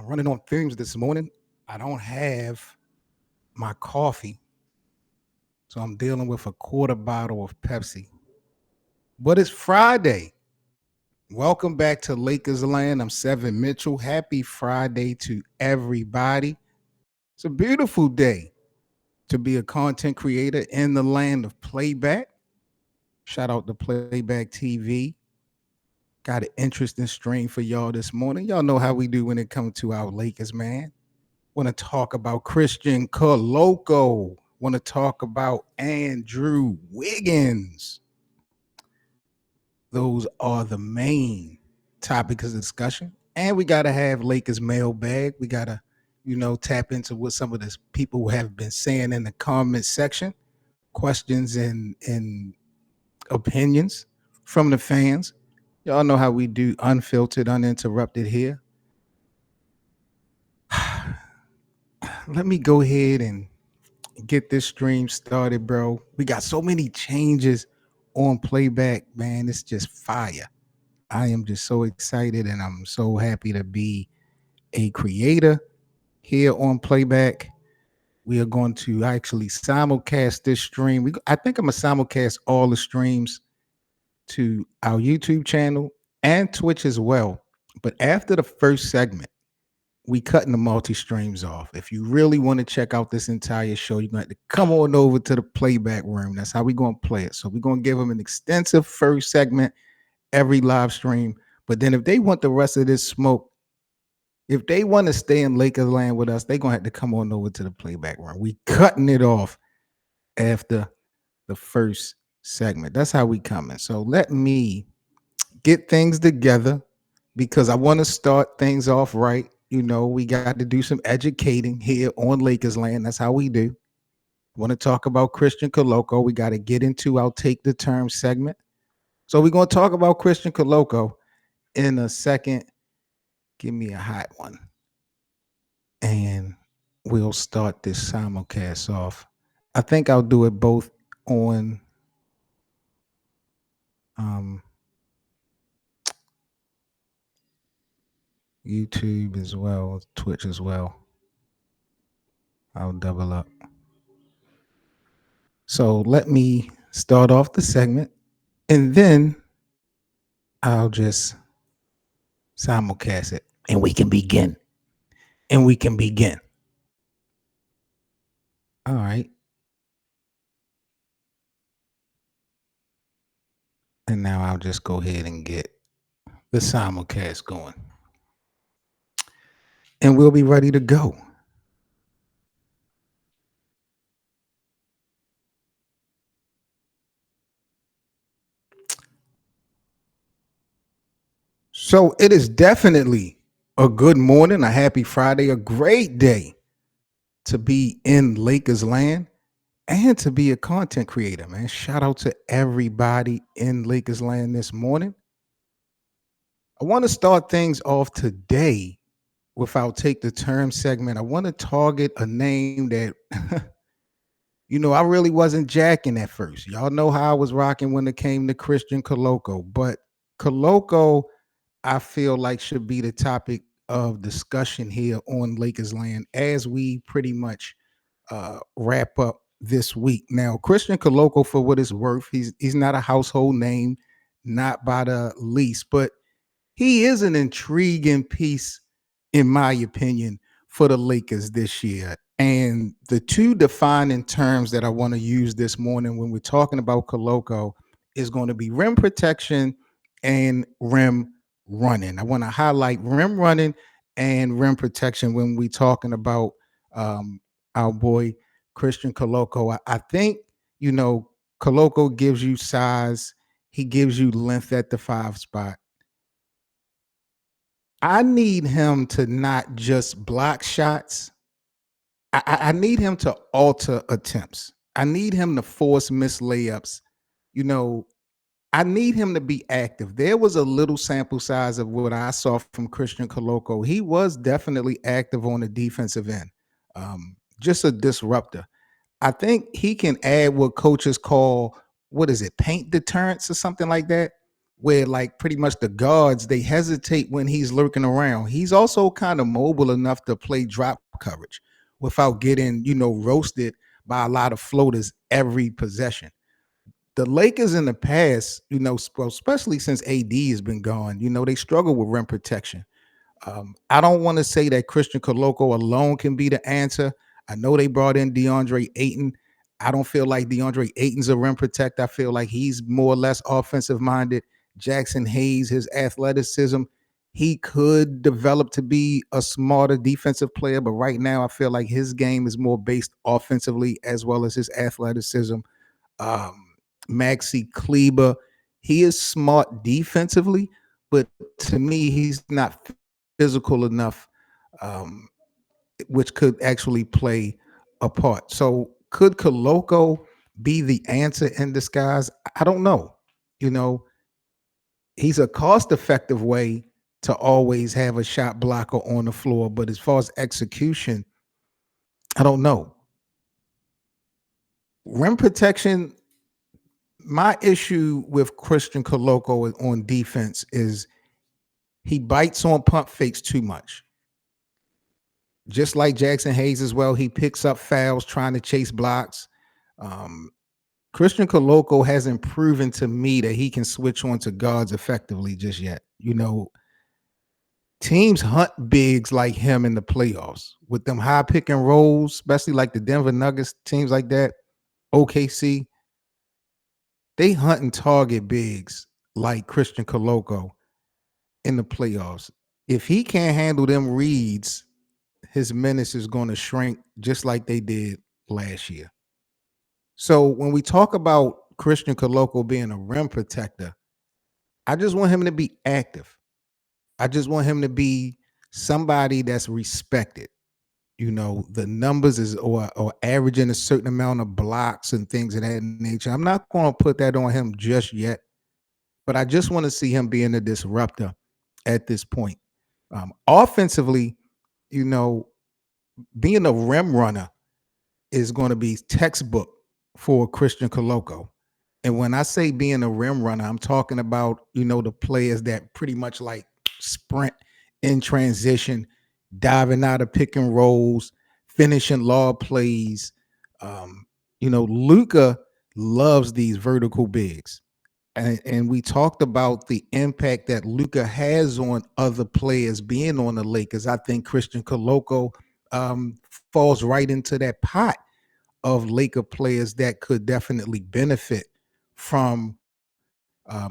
I'm running on fumes this morning. I don't have my coffee, so I'm dealing with a quarter bottle of Pepsi. But it's Friday. Welcome back to Lakers Land. I'm Seven Mitchell. Happy Friday to everybody. It's a beautiful day to be a content creator in the land of playback. Shout out to Playback TV. Got an interesting stream for y'all this morning. Y'all know how we do when it comes to our Lakers, man. Want to talk about Christian Coloco. Want to talk about Andrew Wiggins. Those are the main topics of discussion. And we got to have Lakers mailbag. We got to, tap into what some of the people have been saying in the comment section. Questions and opinions from the fans. Y'all know how we do unfiltered, uninterrupted here. Let me go ahead and get this stream started, bro. We got so many changes on playback, man. It's just fire. I am just so excited and I'm so happy to be a creator here on playback. We are going to actually simulcast this stream. I think I'm going to simulcast all the streams to our YouTube channel and Twitch as well. But after the first segment, we cutting the multi-streams off. If you really want to check out this entire show, you're going to have to come on over to the playback room. That's how we're going to play it. So we're going to give them an extensive first segment every live stream. But then if they want the rest of this smoke, if they want to stay in Lakers land with us, they're going to have to come on over to the playback room. We cutting it off after the first segment. That's how we coming. So let me get things together because I want to start things off right. We got to do some educating here on Lakers land. That's how we do. Want to talk about Christian Coloco. We got to get into our Take the Term segment. So we're going to talk about Christian Coloco in a second. Give me a hot one. And we'll start this simulcast off. I think I'll do it both on YouTube as well, Twitch as well. I'll double up. So let me start off the segment and then I'll just simulcast it and we can begin. All right. And now I'll just go ahead and get the simulcast going. And we'll be ready to go. So it is definitely a good morning, a happy Friday, a great day to be in Lakers land and to be a content creator, man. Shout out to everybody in Lakers land this morning. I want to start things off today with our Take the Term segment. I want to target a name that, I really wasn't jacking at first. Y'all know how I was rocking when it came to Christian Coloco, but Coloco, I feel like should be the topic of discussion here on Lakers land as we pretty much wrap up this week. Now, Christian Coloco, for what it's worth, he's not a household name, not by the least, but he is an intriguing piece, in my opinion, for the Lakers this year. And the two defining terms that I want to use this morning when we're talking about Coloco is going to be rim protection and rim running. I want to highlight rim running and rim protection when we're talking about our boy Christian Coloco. I think, Coloco gives you size. He gives you length at the 5 spot. I need him to not just block shots. I need him to alter attempts. I need him to force missed layups. I need him to be active. There was a little sample size of what I saw from Christian Coloco. He was definitely active on the defensive end, just a disruptor. I think he can add what coaches call, what is it, paint deterrence or something like that, where like pretty much the guards they hesitate when he's lurking around. He's also kind of mobile enough to play drop coverage without getting, roasted by a lot of floaters every possession. The Lakers in the past, especially since AD has been gone, they struggle with rim protection. I don't want to say that Christian Coloco alone can be the answer. I know they brought in DeAndre Ayton. I don't feel like DeAndre Ayton's a rim protector. I feel like he's more or less offensive minded. Jackson Hayes, his athleticism, he could develop to be a smarter defensive player, but right now I feel like his game is more based offensively as well as his athleticism. um, Maxi Kleber, he is smart defensively, but to me, he's not physical enough, um, which could actually play a part. So, could Koloko be the answer in disguise? I don't know. You know, he's a cost-effective way to always have a shot blocker on the floor, but as far as execution, I don't know. Rim protection, my issue with Christian Coloco on defense is he bites on pump fakes too much. Just like Jackson Hayes as well, he picks up fouls trying to chase blocks. Um, Christian Coloco hasn't proven to me that he can switch on to guards effectively just yet. Teams hunt bigs like him in the playoffs with them high pick and rolls, especially like the Denver Nuggets, teams like that, OKC. They hunt and target bigs like Christian Coloco in the playoffs. If he can't handle them reads, his menace is going to shrink just like they did last year. So when we talk about Christian Coloco being a rim protector, I just want him to be active. I just want him to be somebody that's respected. The numbers is or averaging a certain amount of blocks and things of that nature. I'm not going to put that on him just yet, but I just want to see him being a disruptor at this point. Offensively, you know, being a rim runner is going to be textbook for Christian Coloco. And when I say being a rim runner, I'm talking about, the players that pretty much like sprint in transition, diving out of pick and rolls, finishing law plays. Luka loves these vertical bigs. And we talked about the impact that Luka has on other players being on the Lakers. I think Christian Coloco um, falls right into that pot of Laker players that could definitely benefit from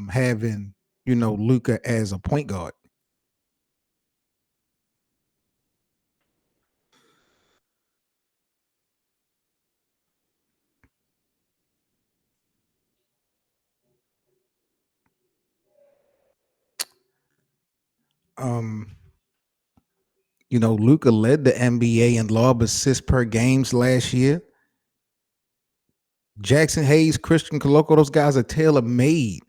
having, Luka as a point guard. Um, Luka led the NBA in lob assists per games last year. Jackson Hayes, Christian Coloco, those guys are tailor made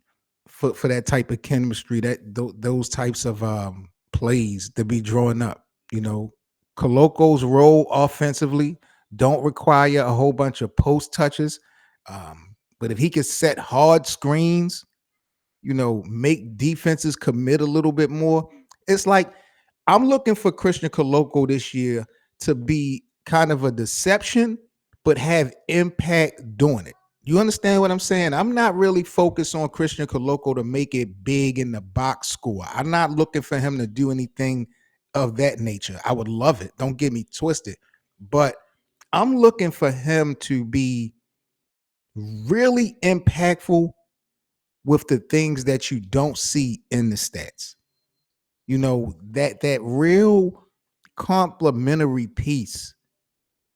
for that type of chemistry, those types of plays to be drawing up. Coloco's role offensively don't require a whole bunch of post touches, but if he could set hard screens, make defenses commit a little bit more. It's like I'm looking for Christian Coloco this year to be kind of a deception, but have impact doing it. You understand what I'm saying? I'm not really focused on Christian Coloco to make it big in the box score. I'm not looking for him to do anything of that nature. I would love it. Don't get me twisted. But I'm looking for him to be really impactful with the things that you don't see in the stats. That real complementary piece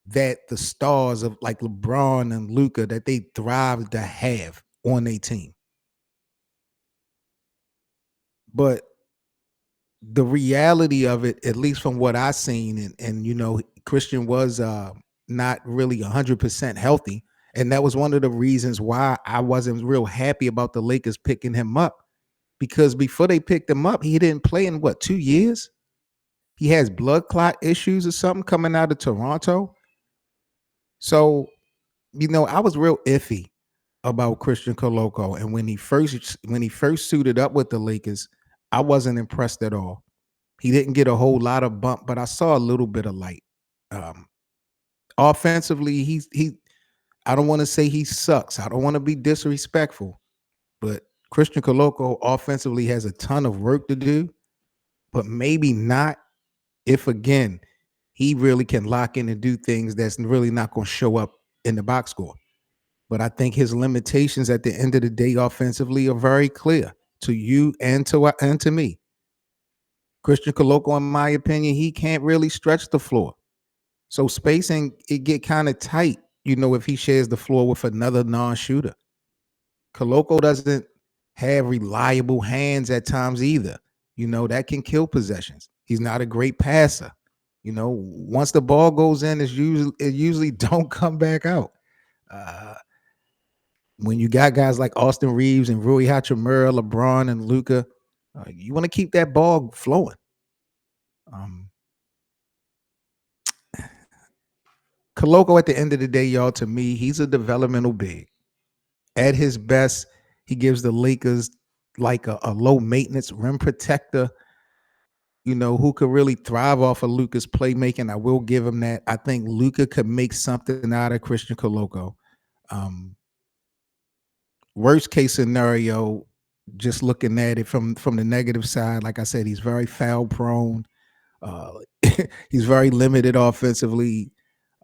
that the stars of like LeBron and Luka that they thrive to have on their team. But the reality of it, at least from what I seen, and Christian was not really 100% healthy, and that was one of the reasons why I wasn't real happy about the Lakers picking him up, because before they picked him up, he didn't play in what, 2 years. He has blood clot issues or something coming out of Toronto. So, I was real iffy about Christian Coloco, and when he first suited up with the Lakers, I wasn't impressed at all. He didn't get a whole lot of bump, but I saw a little bit of light. Um, Offensively, he. I don't want to say he sucks. I don't want to be disrespectful, but Christian Coloco offensively has a ton of work to do, but maybe not if again he really can lock in and do things that's really not going to show up in the box score. But I think his limitations at the end of the day offensively are very clear to you and to me. Christian Coloco, in my opinion, he can't really stretch the floor. So spacing it get kind of tight, if he shares the floor with another non-shooter. Coloco doesn't have reliable hands at times either. That can kill possessions. He's not a great passer. Once the ball goes in, it usually don't come back out. Uh, when you got guys like Austin Reeves and Rui Hachimura, LeBron and Luca, you want to keep that ball flowing. Um, Coloco, at the end of the day, y'all, to me, he's a developmental big. At his best, he gives the Lakers like a low maintenance rim protector, who could really thrive off of Luca's playmaking. I will give him that. I think Luca could make something out of Christian Coloco. Um, Worst case scenario, just looking at it from the negative side, like I said, he's very foul prone. Uh, he's very limited offensively.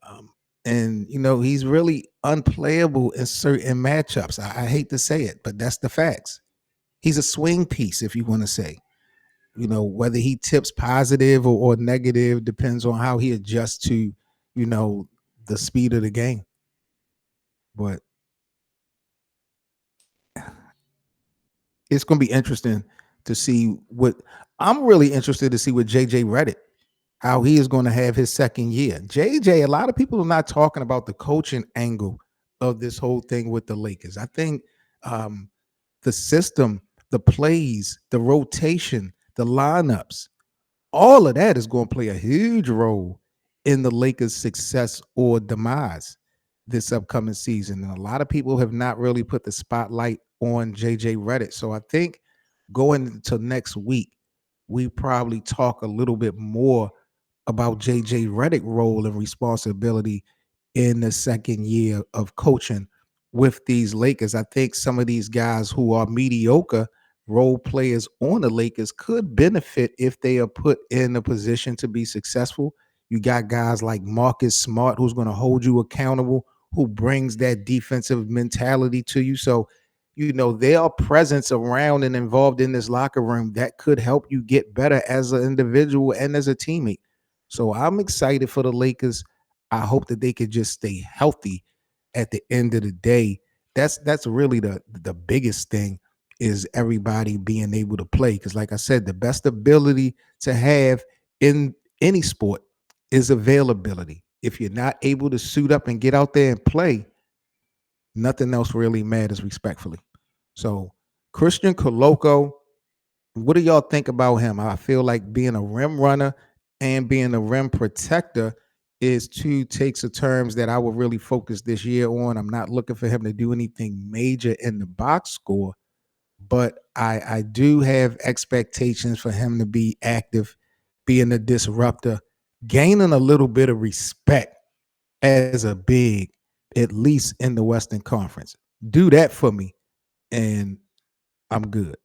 Um, and he's really unplayable in certain matchups. I hate to say it, but that's the facts. He's a swing piece, if you want to say. Whether he tips positive or negative depends on how he adjusts to, the speed of the game. But it's going to be interesting to see what I'm really interested to see with JJ Redick, how he is going to have his second year. JJ, a lot of people are not talking about the coaching angle of this whole thing with the Lakers. I think the system, the plays, the rotation, the lineups, all of that is going to play a huge role in the Lakers' success or demise this upcoming season. And a lot of people have not really put the spotlight on JJ Redick. So I think going into next week, we probably talk a little bit more about JJ Redick's role and responsibility in the second year of coaching with these Lakers. I think some of these guys who are mediocre role players on the Lakers could benefit if they are put in a position to be successful. You got guys like Marcus Smart, who's going to hold you accountable, who brings that defensive mentality to you. So, their presence around and involved in this locker room that could help you get better as an individual and as a teammate. So I'm excited for the Lakers. I hope that they could just stay healthy at the end of the day. That's really the biggest thing, is everybody being able to play. Because like I said, the best ability to have in any sport is availability. If you're not able to suit up and get out there and play, nothing else really matters, respectfully. So Christian Coloco, what do y'all think about him? I feel like being a rim runner and being a rim protector is two takes of terms that I will really focus this year on. I'm not looking for him to do anything major in the box score, but I do have expectations for him to be active, being a disruptor, gaining a little bit of respect as a big, at least in the Western Conference. Do that for me, and I'm good.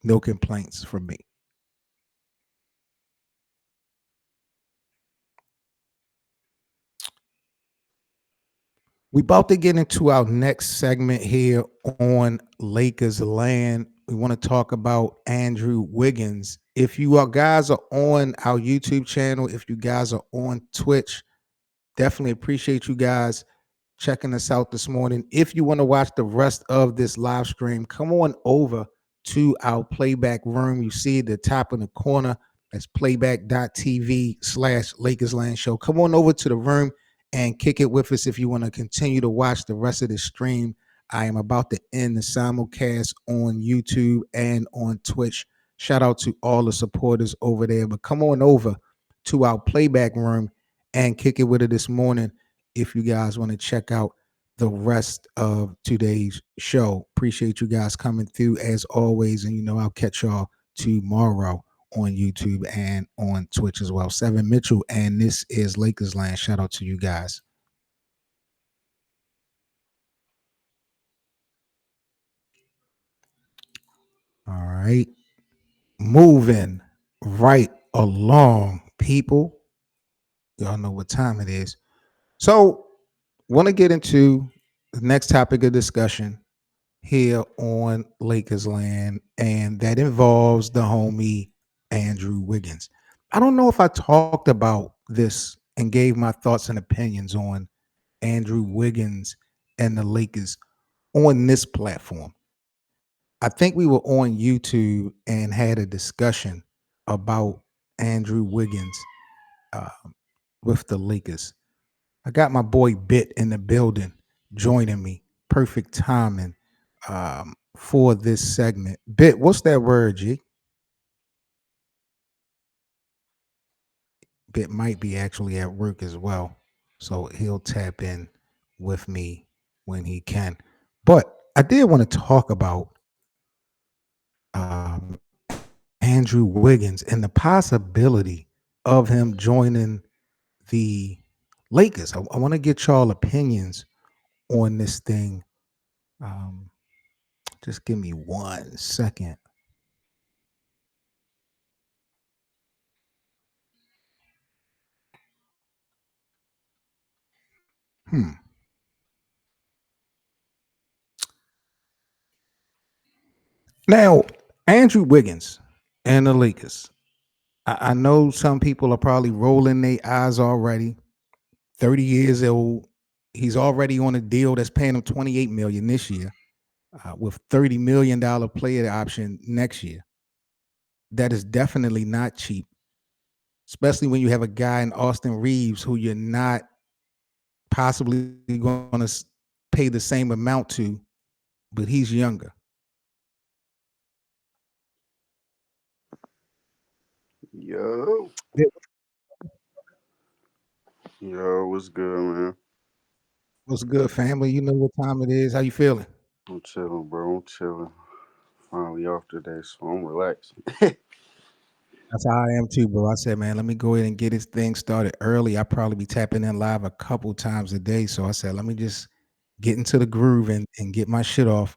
No complaints from me. We about to get into our next segment here on Lakers Land. We want to talk about Andrew Wiggins. If you guys are on our YouTube channel, if you guys are on Twitch, definitely appreciate you guys checking us out this morning. If you want to watch the rest of this live stream, come on over to our playback room. You see the top in the corner. That's playback.tv/LakersLand Show. Come on over to the room and kick it with us if you want to continue to watch the rest of the stream. I am about to end the simulcast on YouTube and on Twitch. Shout out to all the supporters over there. But come on over to our playback room and kick it with it this morning if you guys want to check out the rest of today's show. Appreciate you guys coming through as always. And, I'll catch y'all tomorrow on YouTube and on Twitch as well. Seven Mitchell, and this is Lakers Land. Shout out to you guys. All right. Moving right along, people. Y'all know what time it is. So, want to get into the next topic of discussion here on Lakers Land, and that involves the homie Andrew Wiggins. I don't know if I talked about this and gave my thoughts and opinions on Andrew Wiggins and the Lakers on this platform. I think we were on YouTube and had a discussion about Andrew Wiggins uh, with the Lakers. I got my boy Bit in the building joining me. Perfect timing for this segment. Bit, what's that word, G? Bit might be actually at work as well. So he'll tap in with me when he can. But I did want to talk about Andrew Wiggins and the possibility of him joining the Lakers. I want to get y'all opinions on this thing. Um, just give me 1 second. Hmm. Now, Andrew Wiggins and the Lakers. I know some people are probably rolling their eyes already. 30 years old. He's already on a deal that's paying him 28 million this year, with $30 million player option next year. That is definitely not cheap, especially when you have a guy in Austin Reeves who you're not possibly going to pay the same amount to, but he's younger. Yo, Yeah. yo, what's good, man? What's good, family? You know what time it is. How you feeling? I'm chilling, bro. I'm chilling. Finally off today, so I'm relaxing. That's how I am too, bro. I said, man, let me go ahead and get this thing started early. I'll probably be tapping in live a couple times a day. So I said, let me just get into the groove and get my shit off.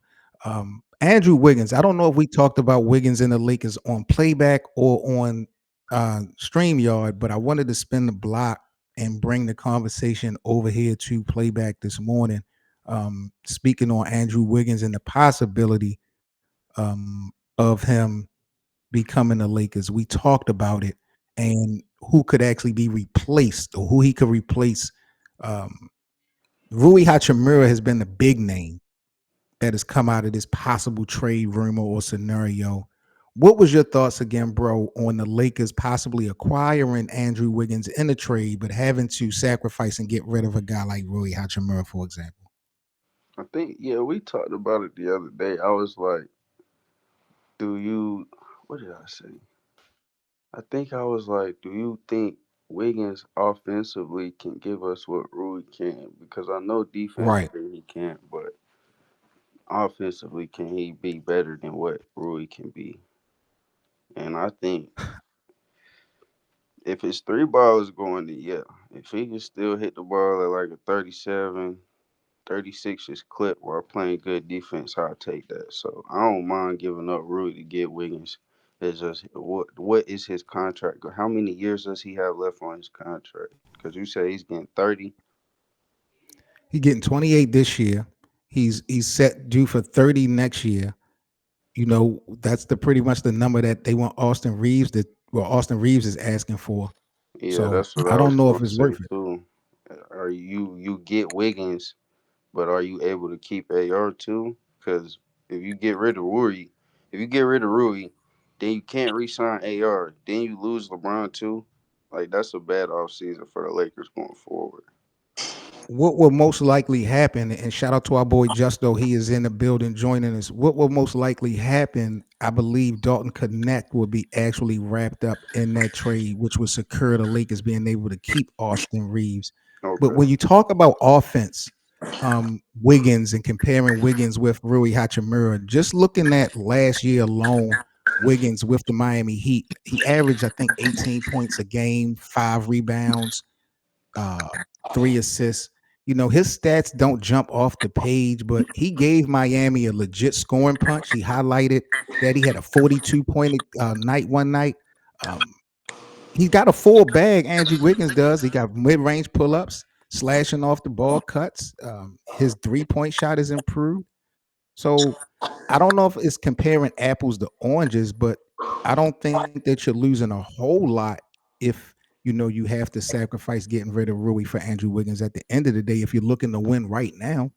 Andrew Wiggins. I don't know if we talked about Wiggins and the Lakers on playback or on StreamYard, but I wanted to spin the block and bring the conversation over here to playback this morning. Speaking on Andrew Wiggins and the possibility of him becoming the Lakers. We talked about it and who could actually be replaced or who he could replace. Um, Rui Hachimura has been the big name that has come out of this possible trade rumor or scenario. What was your thoughts again, bro, on the Lakers possibly acquiring Andrew Wiggins in the trade, but having to sacrifice and get rid of a guy like Rui Hachimura, for example? I think, yeah, we talked about it the other day. I was like, do you, what did I say? I think I was like, do you think Wiggins offensively can give us what Rui can? Because I know Right. defensively he can't, but offensively, can he be better than what Rui can be? And I think if his three ball is going to, yeah, if he can still hit the ball at like a 37, 36 is clip while playing good defense, I'll take that. So I don't mind giving up Rui to get Wiggins. It's just what is his contract? How many years does he have left on his contract? Because you say he's getting 30. He's getting 28 this year. He's set due for 30 next year. That's the pretty much the number that they want Austin Reeves Austin Reeves is asking for. Yeah, So that's what I I don't was know if gonna it's say worth it. too. Are you get Wiggins, but are you able to keep AR too? Because if you get rid of Rui, if you get rid of Rui, then you can't re-sign AR. Then you lose LeBron too. Like that's a bad offseason for the Lakers going forward. What will most likely happen, and shout out to our boy Justo, he is in the building joining us. What will most likely happen, I believe Dalton Connect will be actually wrapped up in that trade, which would secure the Lakers being able to keep Austin Reeves. But Okay. when you talk about offense, Wiggins and comparing Wiggins with Rui Hachimura, just looking at last year alone, Wiggins with the Miami Heat, he averaged I think 18 points a game, 5 rebounds, uh, 3 assists. You know, his stats don't jump off the page, but he gave Miami a legit scoring punch. He highlighted that he had a 42 point night one night. Um, he's got a full bag. Andrew Wiggins does. He got mid range pull ups, slashing off the ball cuts. His 3 point shot is improved. So I don't know if it's comparing apples to oranges, but I don't think that you're losing a whole lot if you have to sacrifice getting rid of Rui for Andrew Wiggins. At the end of the day, if you're looking to win right now,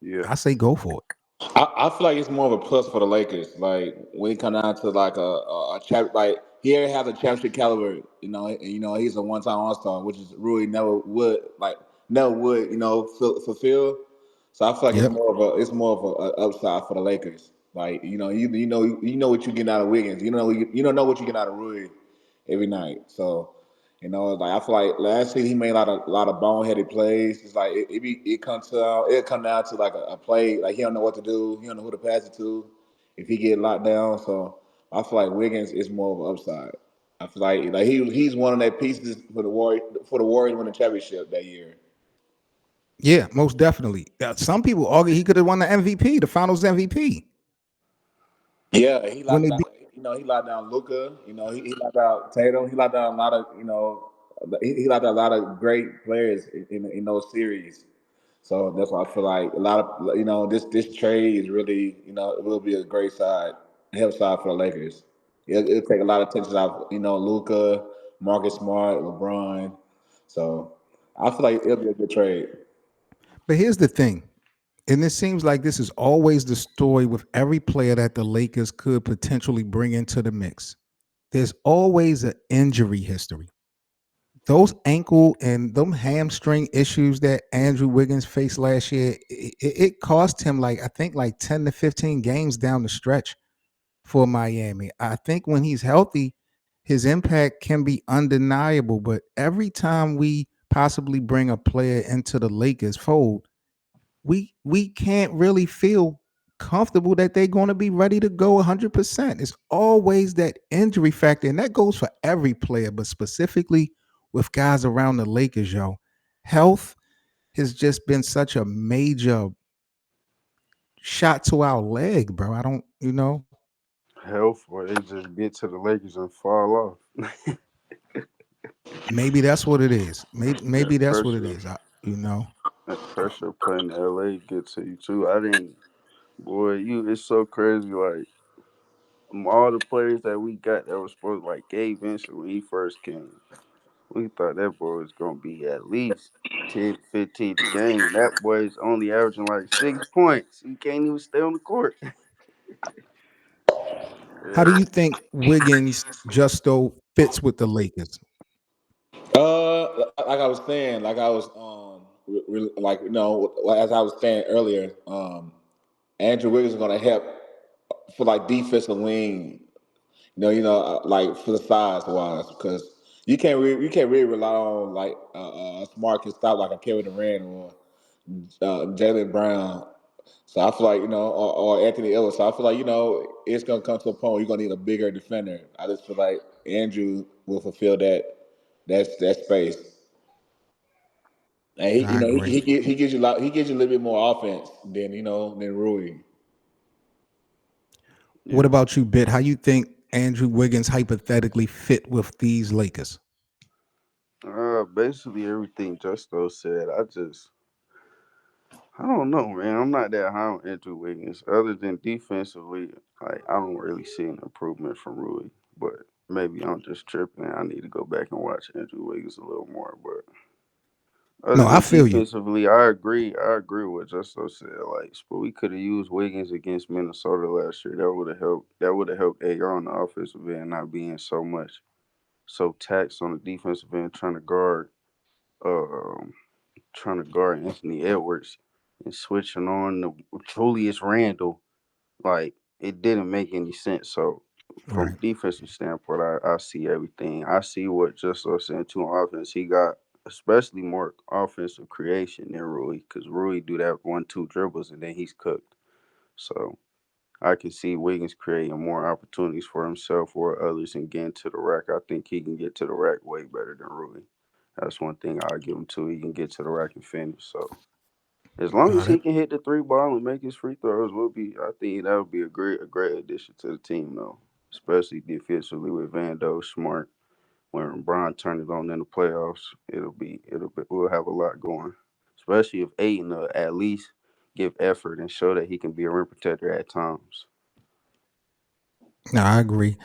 Yeah, I say go for it. I feel like it's more of a plus for the Lakers. Like when it come down to like a champ, like he already has a championship caliber. He's a one time All Star, which is really never would fulfill. So I feel like Yep. it's more of a upside for the Lakers. Like you know what you get out of Wiggins. You don't know what you get out of Rui every night. So like I feel like last season he made a lot of boneheaded plays. It's like it come down to like a play like he don't know what to do. He don't know who to pass it to if he get locked down. So I feel like Wiggins is more of an upside. I feel like he's one of that pieces for the Warriors winning championship that year. Yeah, most definitely. Some people argue he could have won the MVP, the Finals MVP, Yeah, he when locked they down. beat. He locked down Luca. He locked down Tatum. He locked down a lot of he locked down a lot of great players in those series. So that's why I feel like a lot of this trade is really it will be a great help side for the Lakers. It'll take a lot of attention off Luca, Marcus Smart, LeBron. So I feel like it'll be a good trade. But here's the thing, and it seems like this is always the story with every player that the Lakers could potentially bring into the mix. There's always an injury history. Those ankle and them hamstring issues that Andrew Wiggins faced last year, it cost him like I think like 10 to 15 games down the stretch for Miami. I think when he's healthy, his impact can be undeniable. But every time we possibly bring a player into the Lakers fold, we can't really feel comfortable that they're going to be ready to go 100%. It's always that injury factor, and that goes for every player, but specifically with guys around the Lakers, yo. Health has just been such a major shot to our leg, bro. I don't, health or they just get to the Lakers and fall off. maybe that's what it is. Maybe that maybe that's what it pressure, is. You know. that pressure playing in LA get to you too. I didn't, boy, it's so crazy. Like all the players that we got that was supposed like Gabe Vincent when he first came. We thought that boy was gonna be at least 10, 15 a game. That boy's only averaging like 6 points. He can't even stay on the court. How do Yeah. you think Wiggins Justo fits with the Lakers? Like I was saying, like I was like as I was saying earlier, Andrew Wiggins is going to help for like defensive wing. Like for the size wise, because you can't really rely on like a smart can stop like a Kevin Durant or Jalen Brown. So I feel like or Anthony Ellis. So I feel like it's gonna come to a point where you're gonna need a bigger defender. I just feel like Andrew will fulfill that space. And he, I agree. he gives you he gives you a little bit more offense than Rui. What Yeah. about you, Bit? How you think Andrew Wiggins hypothetically fit with these Lakers? Basically everything Justo said. I don't know, man. I'm not that high on Andrew Wiggins. Other than defensively, like I don't really see an improvement from Rui. But maybe I'm just tripping. I need to go back and watch Andrew Wiggins a little more. But other No, I than feel you. defensively, I agree. I agree with what Justo said. Like, but we could have used Wiggins against Minnesota last year. That would have helped. That would have helped AR on the offensive end, not being so taxed on the defensive end, um, trying to guard Anthony Edwards and switching on the Julius Randle. Like, it didn't make any sense. So, from Right. a defensive standpoint, I see everything. I see what Justo said too on offense. He got especially more offensive creation than Rui, because Rui do that 1-2 dribbles and then he's cooked. So I can see Wiggins creating more opportunities for himself or others and getting to the rack. I think he can get to the rack way better than Rui. That's one thing I'll give him too. He can get to the rack and finish. So as long as Uh, he can hit the three ball and make his free throws, will be. I think that would be a great addition to the team though, especially defensively with Vando Smart. When Bron turn it on in the playoffs, we'll have a lot going. Especially if Aiden at least give effort and show that he can be a rim protector at times. No, I agree.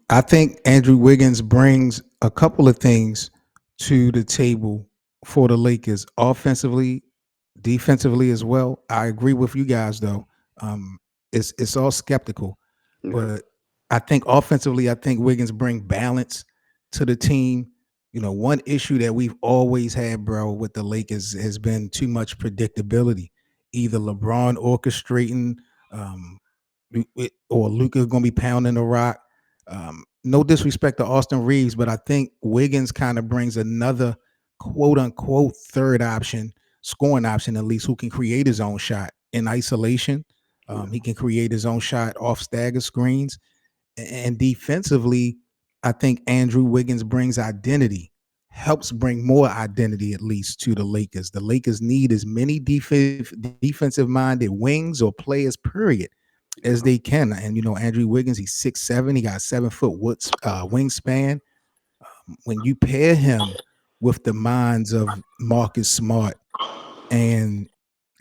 I think Andrew Wiggins brings a couple of things to the table for the Lakers offensively, defensively as well. I agree with you guys though. It's all skeptical, Yeah, but I think offensively, I think Wiggins bring balance to the team. You know, one issue that we've always had, bro, with the Lakers has been too much predictability. Either LeBron orchestrating, um, or Luca going to be pounding the rock. No disrespect to Austin Reeves, but I think Wiggins kind of brings another quote unquote third option, scoring option at least, who can create his own shot in isolation. yeah, He can create his own shot off stagger screens. And defensively, I think Andrew Wiggins brings identity, helps bring more identity at least to the Lakers. The Lakers need as many defensive minded wings or players, period, as yeah. they can. And Andrew Wiggins, he's 6'7", he got 7 foot wingspan. When you pair him with the minds of Marcus Smart and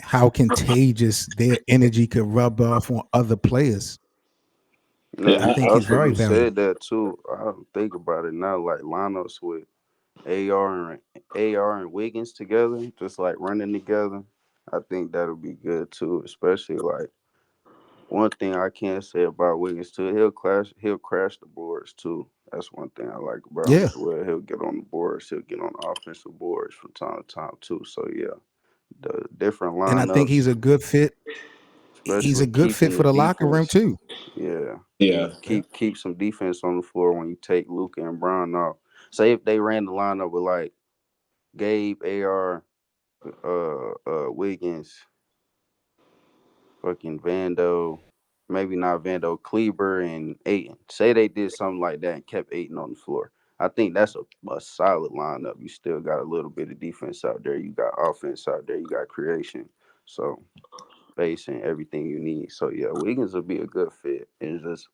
how contagious their energy could rub off on other players, Yeah, I Yeah, think he's after very you valuable. said that too, I don't think about it now. Like lineups with AR and Wiggins together, just like running together. I think that'll be good too. Especially like one thing I can say about Wiggins too, he'll crash the boards too. That's one thing I like about him Yeah. as well. He'll get on the boards. He'll get on the offensive boards from time to time too. So yeah, the different And I think lineups, he's a good fit. He's a especially good fit keeping for the the locker room defense. too. Yeah, yeah, yeah. keep some defense on the floor when you take Luca and Brown off. Say if they ran the lineup with like Gabe, AR, Wiggins, fucking Vando, maybe not Vando, Kleber and Aiton. Say they did something like that and kept Aiton on the floor. I think that's a solid lineup. You still got a little bit of defense out there. You got offense out there. You got creation. So base and everything you need. So yeah, Wiggins will be a good fit. It's just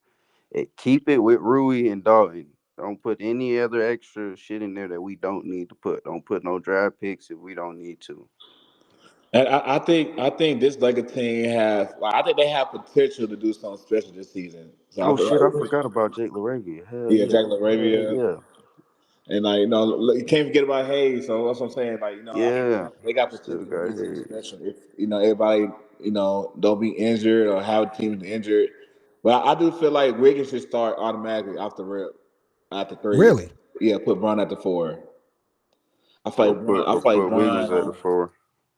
keep it with Rui and Dalton. Don't put any other extra shit in there that we don't need to put. Don't put no draft picks if we don't need to. And I think this Lakers team has like I think they have potential to do something special this season. So I Oh feel shit, I like forgot about Jake LaRavia. Hell yeah, yeah. Jack Hell LaRavia. yeah. And like you can't forget about Hayes. So that's what I'm saying. Like I feel Yeah. like they got Still potential to got do something hit. special if everybody don't be injured or have teams injured. But I do feel like Wiggins should start automatically off the rip at the three. Really. Yeah, put Bron at the four. Or put I or feel like put Bron. Wiggins at the four.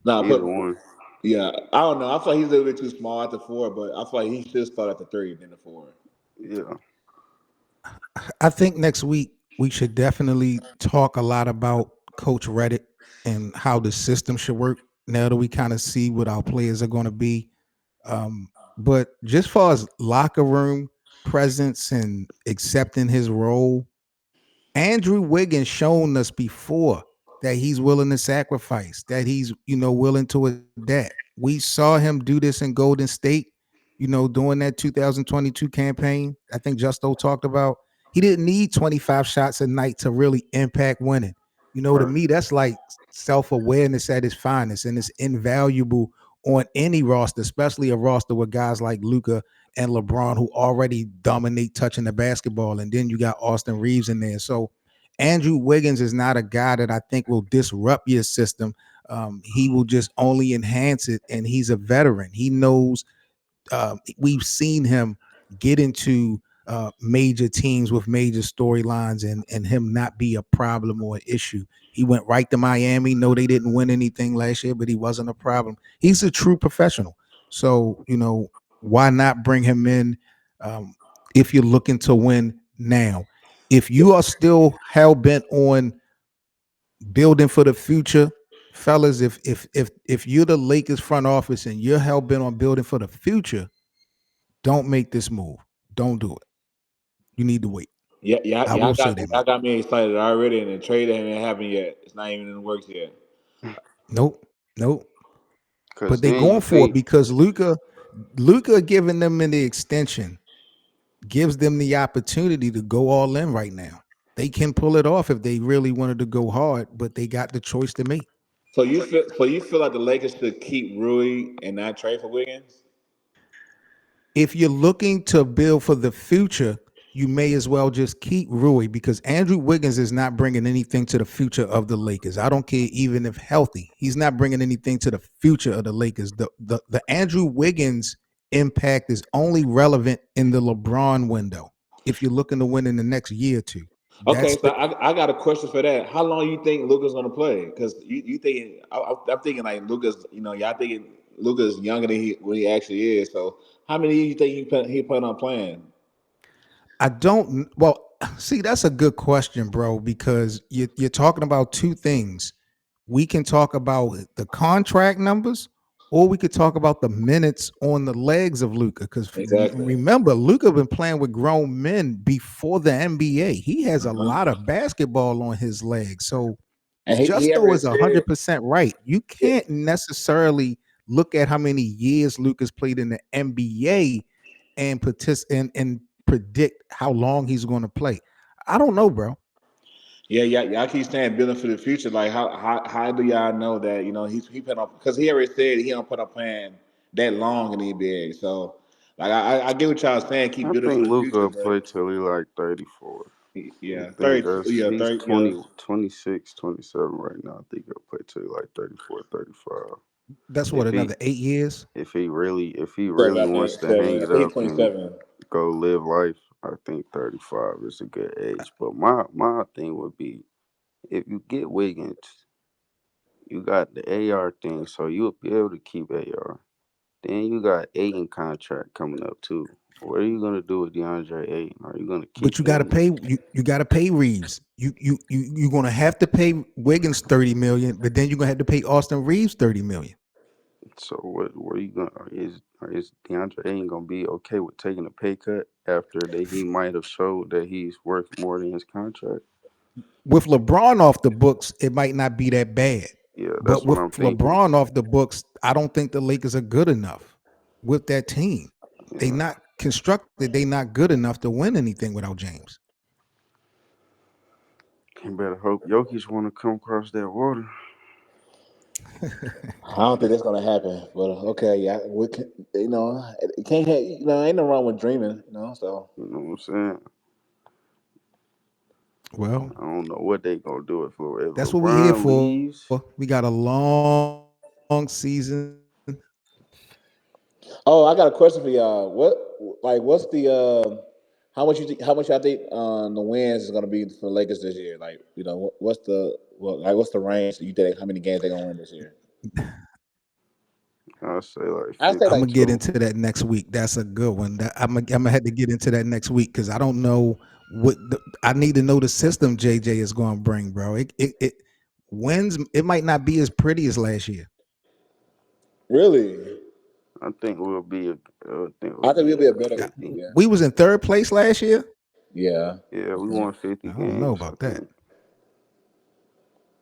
No, Either put one. yeah. I don't know. I feel like he's a little bit too small at the four, but I feel like he should start at the three than the four. Yeah. I think next week we should definitely talk a lot about Coach Reddick and how the system should work now that we kind of see what our players are going to be. But just far as locker room presence and accepting his role, Andrew Wiggins shown us before that he's willing to sacrifice, that he's willing to adapt. We saw him do this in Golden State, during that 2022 campaign. I think Justo talked about he didn't need 25 shots a night to really impact winning. To Right. me, that's like self awareness at its finest, and it's invaluable on any roster, especially a roster with guys like Luca and LeBron who already dominate touching the basketball, and then you got Austin Reeves in there. So Andrew Wiggins is not a guy that I think will disrupt your system. He will just only enhance it, and he's a veteran. He knows. We've seen him get into major teams with major storylines, and him not be a problem or an issue. He went right to Miami. No, they didn't win anything last year, but he wasn't a problem. He's a true professional. So why not bring him in um, if you're looking to win now? If you are still hell bent on building for the future, fellas. If you're the Lakers front office and you're hell bent on building for the future, don't make this move. Don't do it. You need to wait. Yeah, yeah, I will say that y'all much. got me excited already, and the trade ain't happened yet. It's not even in the works yet. Nope, nope. Cause But they then you going for it think, because Luca giving them in the extension gives them the opportunity to go all in right now. They can pull it off if they really wanted to go hard, but they got the choice to make. So you feel like the Lakers should keep Rui and not trade for Wiggins? If you're looking to build for the future, you may as well just keep Rui because Andrew Wiggins is not bringing anything to the future of the Lakers. I don't care even if healthy. He's not bringing anything to the future of the Lakers. The Andrew Wiggins impact is only relevant in the LeBron window. If you're looking to win in the next year or two, Okay, that's so the I got a question for that. How long you think Luca's gonna play? Because you thinking I'm thinking like Luca's, y'all thinking Luca's younger than he actually is. So how many years you think he plan on playing? I don't. Well, see, that's a good question, bro, because you're talking about two things. We can talk about the contract numbers, or we could talk about the minutes on the legs of Luca. Because Exactly. remember, Luca been playing with grown men before the NBA. He has a Uh-huh. lot of basketball on his legs. So And he Justo already is said, 100% right. You yeah, can't necessarily look at how many years Luca's played in the NBA and and predict how long he's going to play. I don't know, bro. yeah, y'all keep saying building for the future. Like how do y'all know that he put on because he already said he don't put up playing that long in the NBA. So like I get what y'all saying, keep I building for think the Luka future, will but play till he like 34. I yeah, think 30, that's yeah, he's 30, yeah. 20, 26, 27 right now. I think he'll play till he like 34, 35. That's what If he another 8 years. if he So really about wants to hang 37. I it think he's up and 27. go live life, I think 35 is a good age. But my thing would be if you get Wiggins, you got the AR thing, so you'll be able to keep AR. Then you got Aiden contract coming up too. What are you gonna do with DeAndre Ayton? Are you gonna But keep you got to him? pay you got to pay Reeves. You're going to have to pay Wiggins 30 million, but then you're going to have to pay Austin Reeves 30 million. So what are you gonna is DeAndre Ayton gonna be okay with taking a pay cut after that he might have showed that he's worth more than his contract? With LeBron off the books, it might not be that bad. Yeah, But that's what with I'm thinking. LeBron off the books, I don't think the Lakers are good enough with that team. They Yeah, not constructed. They not good enough to win anything without James. you better hope Jokic wanna come across that water. I don't think that's gonna happen, but okay, yeah, it can't have, ain't no wrong with dreaming, so You know what I'm saying? Well, I don't know what they gonna do if that's what we here LeBron for. leaves. We got a long season. Oh, I got a question for y'all. What's the how much y'all think the wins is gonna be for the Lakers this year? Like, what's the range you think how many games they gonna win this year? I'll say like I say I'm gonna like get 52. two. into that next week. That's a good one. I'm gonna have to get into that next week because I don't know I need to know the system JJ is going to bring, bro. It wins. It might not be as pretty as last year. Really? I think we'll be I think I we'll think be we'll be a like better. 50. Yeah. We was in third place last year. Yeah. Yeah, we Yeah. won 50 I don't know games, I about that. think.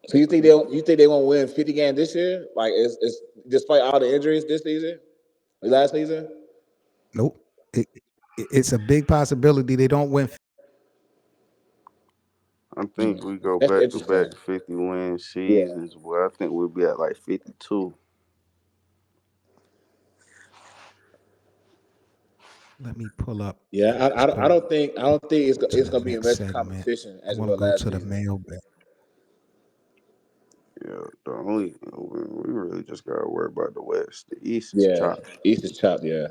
So you think they won't win 50 games this year? Like it's despite all the injuries this season, last season. Nope. It's a big possibility they don't win. I Hmm. think we go That's back to interesting. back 50-win Yeah. seasons. Well, I think we'll be at like 52. Let me pull up Yeah, I go don't think to it's the gonna be as next much segment. competition I as it want to was go last to the season. mailbag. Yeah, the only we really just gotta worry about the West. The East is Yeah, chopped. East is chopped. Yeah,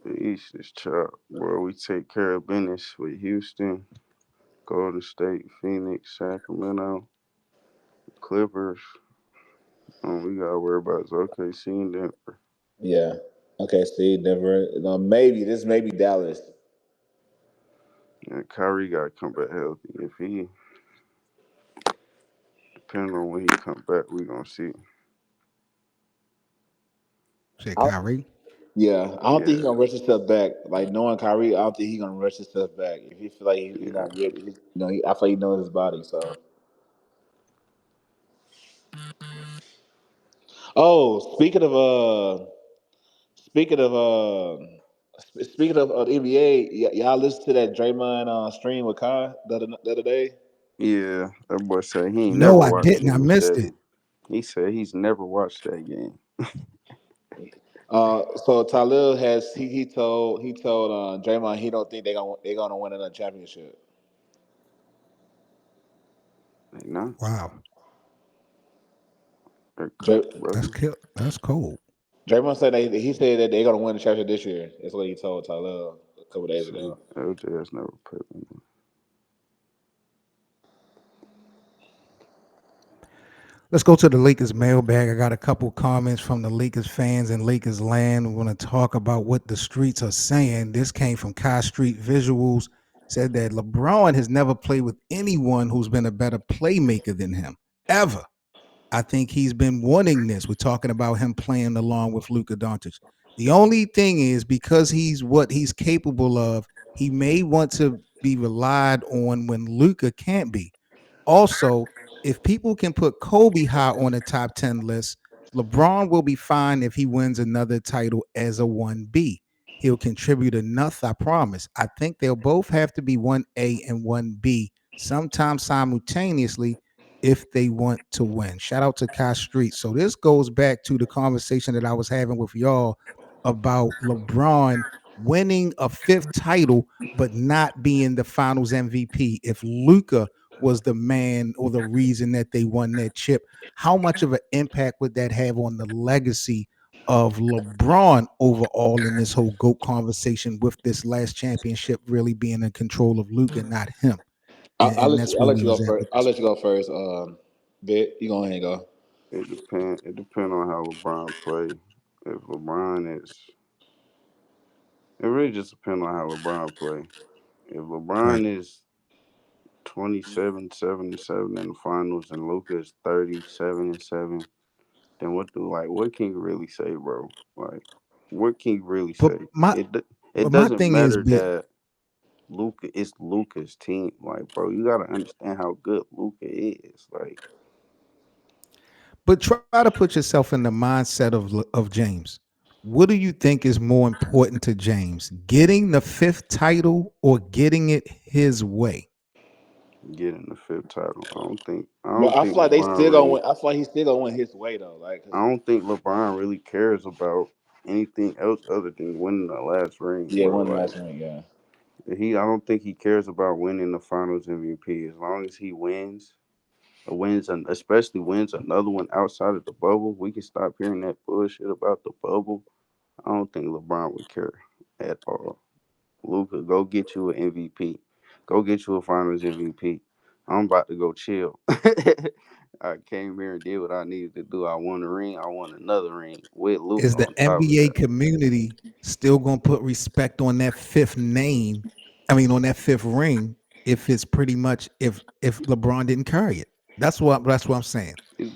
The East is chopped. Where we take care of business with Houston, Golden State, Phoenix, Sacramento, Clippers. We gotta worry about is OKC and Denver. yeah. Okay, see, Denver. Maybe this may be Dallas. And Kyrie gotta come back healthy. If he Depending on when he come back, we gonna see. Said I, Kyrie. yeah, I don't think he's Yeah, gonna rush himself back. Like knowing Kyrie, I don't think he's gonna rush himself back. If he feel like he yeah, not ready, I feel like he knows his body. So, oh, speaking of the NBA, y'all listen to that Draymond stream with Kai the other day. yeah. That boy said he ain't No, never I watched didn't. I Game missed it. 7. He said he's never watched that game. So Talil has he told Draymond he don't think they gonna win another championship. Like, nah, Wow, they're cooked, Dray, that's brother. kill. That's cold. Draymond said he said that they're gonna win the championship this year. That's what he told Talil a couple days See, ago. LJ has never played with me. Let's go to the Lakers mailbag. I got a couple comments from the Lakers fans in Lakers land. We want to talk about what the streets are saying. This came from Kai Street Visuals. Said that LeBron has never played with anyone who's been a better playmaker than him, ever. I think he's been wanting this. We're talking about him playing along with Luka Doncic. The only thing is because he's what he's capable of, he may want to be relied on when Luka can't be. Also, if people can put Kobe high on the top 10 list, LeBron will be fine if he wins another title as a 1B. He'll contribute enough, I promise. I think they'll both have to be 1A and 1B sometime simultaneously if they want to win. Shout out to Kai Street. So this goes back to the conversation that I was having with y'all about LeBron winning a fifth title but not being the finals MVP. If Luka was the man or the reason that they won that chip, how much of an impact would that have on the legacy of LeBron overall in this whole GOAT conversation with this last championship really being in control of Luka, not him? And that's I'll where let we you go was at first. with I'll this. let you go first. Bit you go ahead and go. It depend on how LeBron play. If LeBron is, it really just depends on how LeBron play. If Right. LeBron is 27, 7-7 in the finals, and Luka is 37-7, then what can you really say, bro? Like, what can you really But say? my It but my doesn't thing is, matter Bit, that Luka is Luka's team. Like, bro, you gotta understand how good Luka is. Like, but try to put yourself in the mindset of James. What do you think is more important to James? Getting the fifth title or getting it his way? getting the fifth title. I But don't I think feel like they LeBron still gonna really win. I feel like he's still gonna win his way though. Like, I don't think LeBron really cares about anything else other than winning the last ring, yeah, bro. one Like, last ring. Yeah. I don't think he cares about winning the Finals MVP. As long as he wins, and especially wins another one outside of the bubble, we can stop hearing that bullshit about the bubble. I don't think LeBron would care at all. Luca, go get you an MVP. Go get you a Finals MVP. I'm about to go chill. I came here and did what I needed to do. I won a ring. I won another ring with Luca Is the on top of NBA that. community still gonna put respect on that fifth name? I mean, on that fifth ring, if it's pretty much if LeBron didn't carry it. That's what I'm saying. It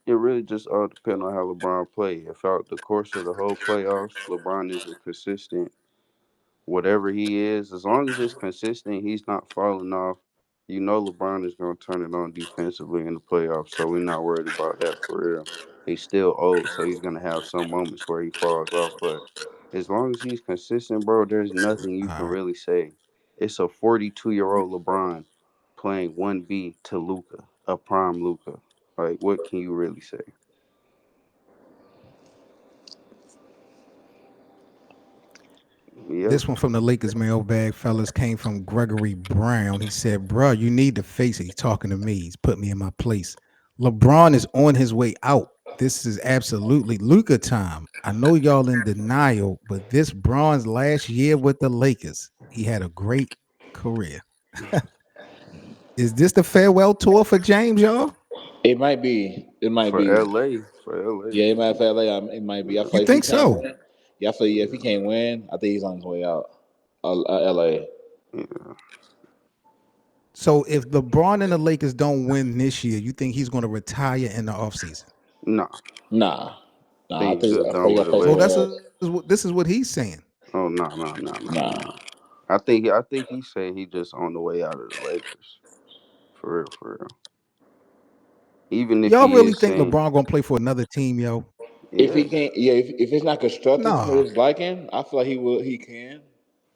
really just all depends on how LeBron play. If out the course of the whole playoffs, LeBron is a consistent whatever he is, as long as it's consistent, he's not falling off. You know LeBron is gonna turn it on defensively in the playoffs, so we're not worried about that for real. He's still old, so he's gonna have some moments where he falls off, but as long as he's consistent, bro, there's nothing you can All right. really say. It's a 42-year-old LeBron playing 1B to Luca, a prime Luca. Like, what can you really say? Yeah. This one from the Lakers mailbag, fellas, came from Gregory Brown. He said, "Bruh, you need to face it." He's talking to me. He's put me in my place. LeBron is on his way out. This is absolutely Luka time. I know y'all in denial, but this Bron's last year with the Lakers. He had a great career. Is this the farewell tour for James, y'all? It might be. It might For be. LA. For LA. Yeah, it might feel like it might be. I You feel like if he think can't so? win, yeah, I feel like if he can't win, I think he's on his way out. LA. Yeah. So if LeBron and the Lakers don't win this year, you think he's going to retire in the offseason? Nah, Nah, I nah. think he's just I think done he'll with it. play So Later. this is what he's saying. Oh no, no, no, no, no. nah. I think he said he just on the way out of the Lakers. For real, for real. Even if Y'all he really is think saying, LeBron going to play for another team, yo? If he yeah, can't, yeah. If it's not constructive to Nah. his liking, I feel like he will. He can.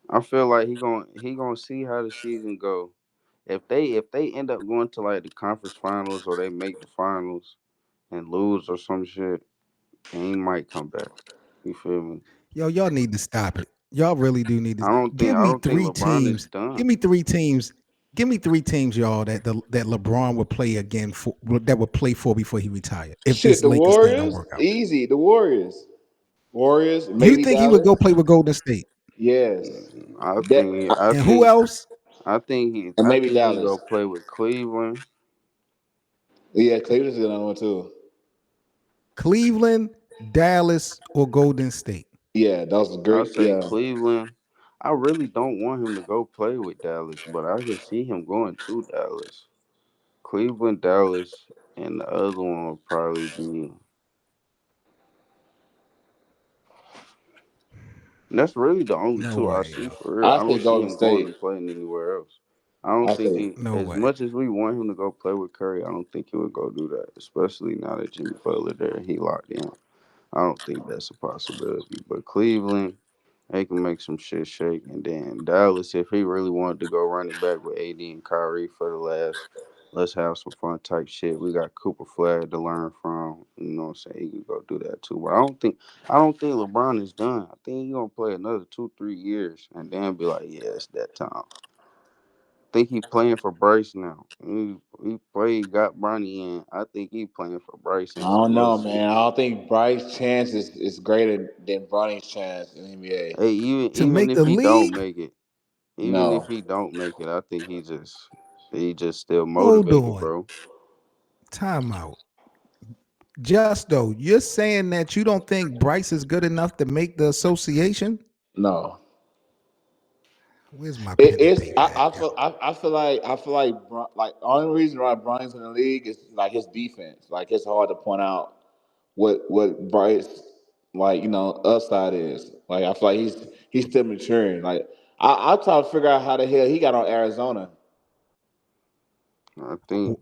I feel like he gonna see how the season go. If they end up going to like the conference finals or they make the finals and lose or some shit, then he might come back. You feel me? Yo, y'all need to stop it. Y'all really do need to I don't think give I me don't think three LeBron is teams. done. Give me three teams. Give me three teams, y'all, that LeBron would play again for that would play for before he retired. If Shit, this the Lakers thing don't Warriors, work out, easy. The Warriors, Warriors, you maybe think he would go Dallas. play with Golden State? Yes, I that think I And who think else? I think he and I maybe think he Dallas. go play with Cleveland. Yeah, Cleveland's another one too. Cleveland, Dallas, or Golden State? Yeah, that was I great. say Yeah, Cleveland. I really don't want him to go play with Dallas, but I can see him going to Dallas. Cleveland, Dallas, and the other one will probably be. That's really the only No two I way, see yo. for real. I I say don't see Golden him going State. and playing anywhere else. I don't I think say he, No as way. much as we want him to go play with Curry, I don't think he would go do that. Especially now that Jimmy Butler there, he locked in. I don't think that's a possibility. But Cleveland, they can make some shit shake. And then Dallas, if he really wanted to go running back with AD and Kyrie for the last, let's have some fun type shit. We got Cooper Flag to learn from. You know what I'm saying? He could go do that too. But I don't think LeBron is done. I think he's gonna play another 2, 3 years and then be like, yeah, it's that time. Think he playing for Bryce now. He played, got Bronny in. I think he playing for Bryce I and some don't other know, shit. man. I don't think Bryce's chance is greater than Bronny's chance in the NBA. Hey, even To even make if the he don't league? make it, even if No, he don't make it, I think he just still Hold motivated, on. bro. Timeout. Just though, you're saying that you don't think Bryce is good enough to make the association? no. Where's my pen and It's paper at, yo? I feel like like the only reason why Bronny's in the league is like his defense. Like it's hard to point out what Bryce like upside is. Like I feel like he's still maturing. Like I try to figure out how the hell he got on Arizona. I think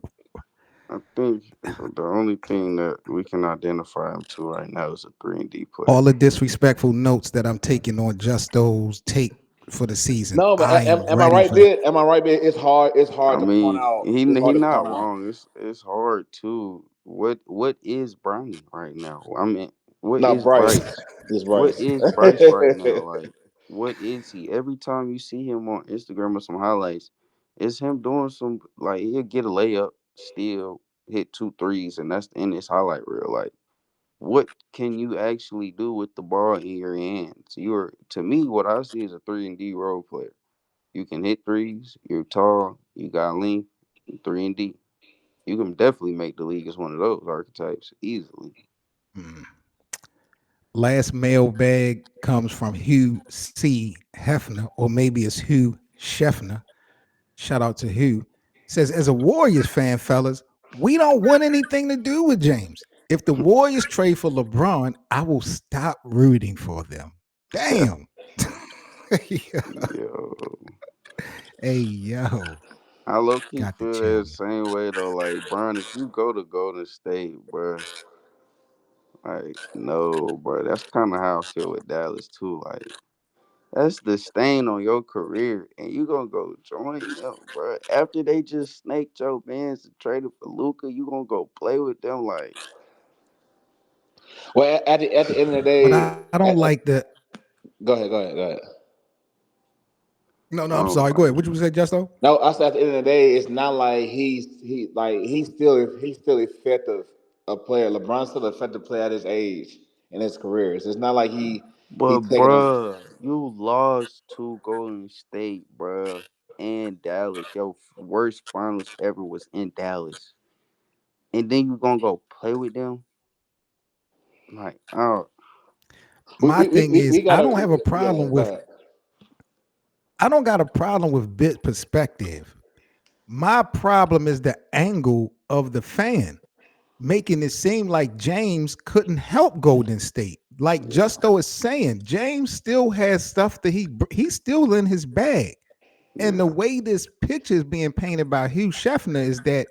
I think the only thing that we can identify him to right now is a 3 and D All player. the disrespectful notes that I'm taking on Justo's take for the season. No, but I am am I ready right, for bit? Am I right, bit? It's hard I to point mean, out. he It's he hard to point not out. wrong. It's hard too. What is Bronny right now? I mean, what No, is Bryce. Bryce? It's What Bryce. is Bryce right now? Like, what is he? Every time you see him on Instagram or some highlights, it's him doing some like he'll get a layup, still hit 2 threes, and that's in his highlight reel. Like, what can you actually do with the ball in your hands? You're to me, what I see is a 3 and D role player. You can hit threes. You're tall. You got length. 3 and D. You can definitely make the league as one of those archetypes easily. mm. Last mailbag comes from Hugh C. Hefner, or maybe it's Hugh Scheffner. Shout out to Hugh. Says, as a Warriors fan, fellas, we don't want anything to do with James. If the Warriors trade for LeBron, I will stop rooting for them. Damn. Yo, Hey, yo. I low key Got to feel chill, that man. same way though. Like, Brian, if you go to Golden State, bro, like, no, bro, that's kind of how I feel with Dallas too. Like, that's the stain on your career, and you gonna go join them, bro. After they just snaked your bands and traded for Luca, you gonna go play with them? Like, Well, at the end of the But day, I don't like the. go ahead. No, no, I I'm don't sorry. Go like. ahead. What you say, Justo? No, us at the end of the day, it's not like he's still effective a player. LeBron's still an effective player at his age in his career. So it's not like he But taking them. bruh, you lost to Golden State, bruh, and Dallas. Your worst finals ever was in Dallas, and then you gonna go play with them? Like, oh, My thing is, We I gotta don't have a yeah. problem Go with. ahead. I don't got a problem with bit perspective. My problem is the angle of the fan, making it seem like James couldn't help Golden State. Like Yeah, Justo is saying, James still has stuff that he's still in his bag. And the yeah, way this picture is being painted by Hugh Scheffner is that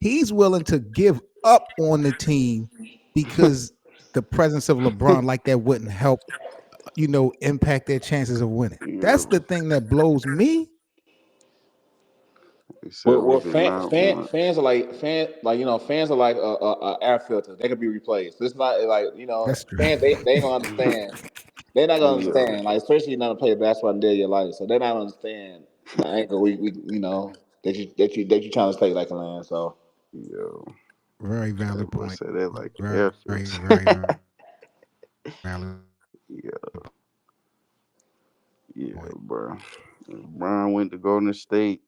he's willing to give up on the team because the presence of LeBron like that wouldn't help, impact their chances of winning. yeah. That's the thing that blows me. He said Well, we did not want. fans are like fans are like a air filter. They can be replaced. It's not like That's true. fans. They ain't gonna understand. They're not gonna Yeah, understand. Like especially you never played basketball in their life, so they're not gonna understand the angle we that you trying to take like a land. So yeah. Very That valid boy point. said that like Very, air very, filter. very valid point. Yeah, yeah, bro. If Brian went to Golden State,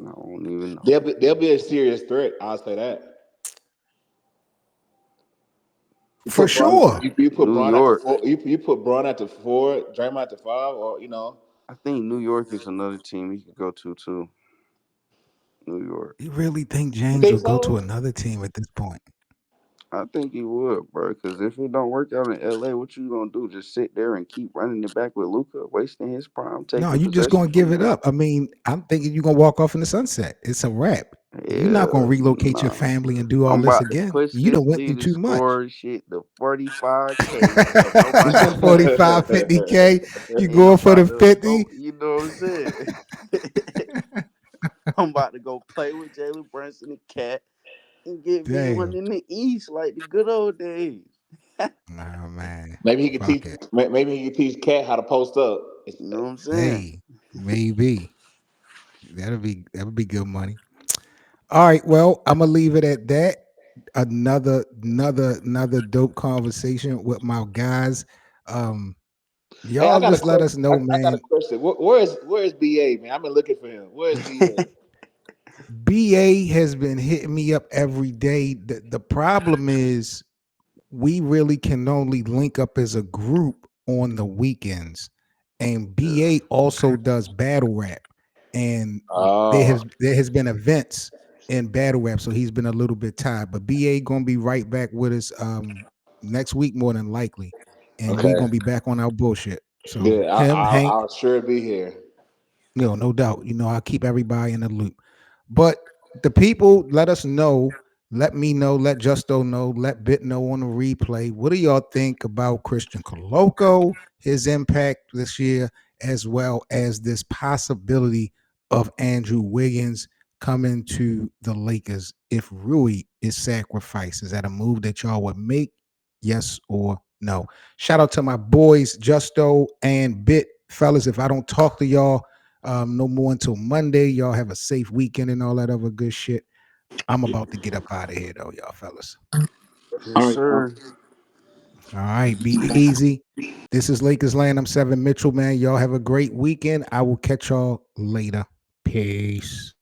I don't even know. they'll be a serious threat. I'll say that. You For put Braun. sure. You put New Braun at the York, four. You put Braun at the four. Draymond at the five, or I think New York is another team he could go to too. New York. You really think you James think will go to so? another team at this point? I think he would, bro. Because if it don't work out in LA, what you gonna do? Just sit there and keep running it back with Luca, wasting his prime, No, taking you just gonna possession give from it him? up. I mean, I'm thinking you're gonna walk off in the sunset. It's a wrap. You're not gonna Yeah, relocate your nah. family and do all I'm this about to again. push You this done went through leading too much. score shit to 45K. So nobody The can touch me. 45, 50K, you And going I'm for about the to 50? go, you know what I'm saying? I'm about to go play with Jalen Brunson and Cat and get me one Damn. in the East like the good old days. Nah, man. Maybe he could Fuck teach. it. Maybe he could teach Cat how to post up. You know what I'm saying? Hey, maybe. That'll be good money. All right, well, I'm gonna leave it at that. Another dope conversation with my guys. Um, Hey, I y'all got a just let question. us I, know, I got a man. question. Where is BA, man? I've been looking for him. Where is BA? BA has been hitting me up every day. The problem is we really can only link up as a group on the weekends. And Yeah. BA also does battle rap. And there Oh, has there has been events in battle rap, so he's been a little bit tired. But BA gonna be right back with us next week more than likely. And we okay. gonna be back on our bullshit. So Good. him, Hank, I'll sure be here. no doubt. I'll keep everybody in the loop. But the people, let us know. Let me know. Let Justo know. Let Bit know on the replay. What do y'all think about Christian Coloco, his impact this year, as well as this possibility of Andrew Wiggins coming to the Lakers if Rui is sacrificed? Is that a move that y'all would make? Yes or no? Shout out to my boys, Justo and Bit. Fellas, if I don't talk to y'all, no more until Monday. Y'all have a safe weekend and all that other good shit. I'm about to get up out of here though, y'all fellas. Yes, All right. sir. All right, be easy. This is Lakers Land. I'm Seven Mitchell, man. Y'all have a great weekend. I will catch y'all later. Peace.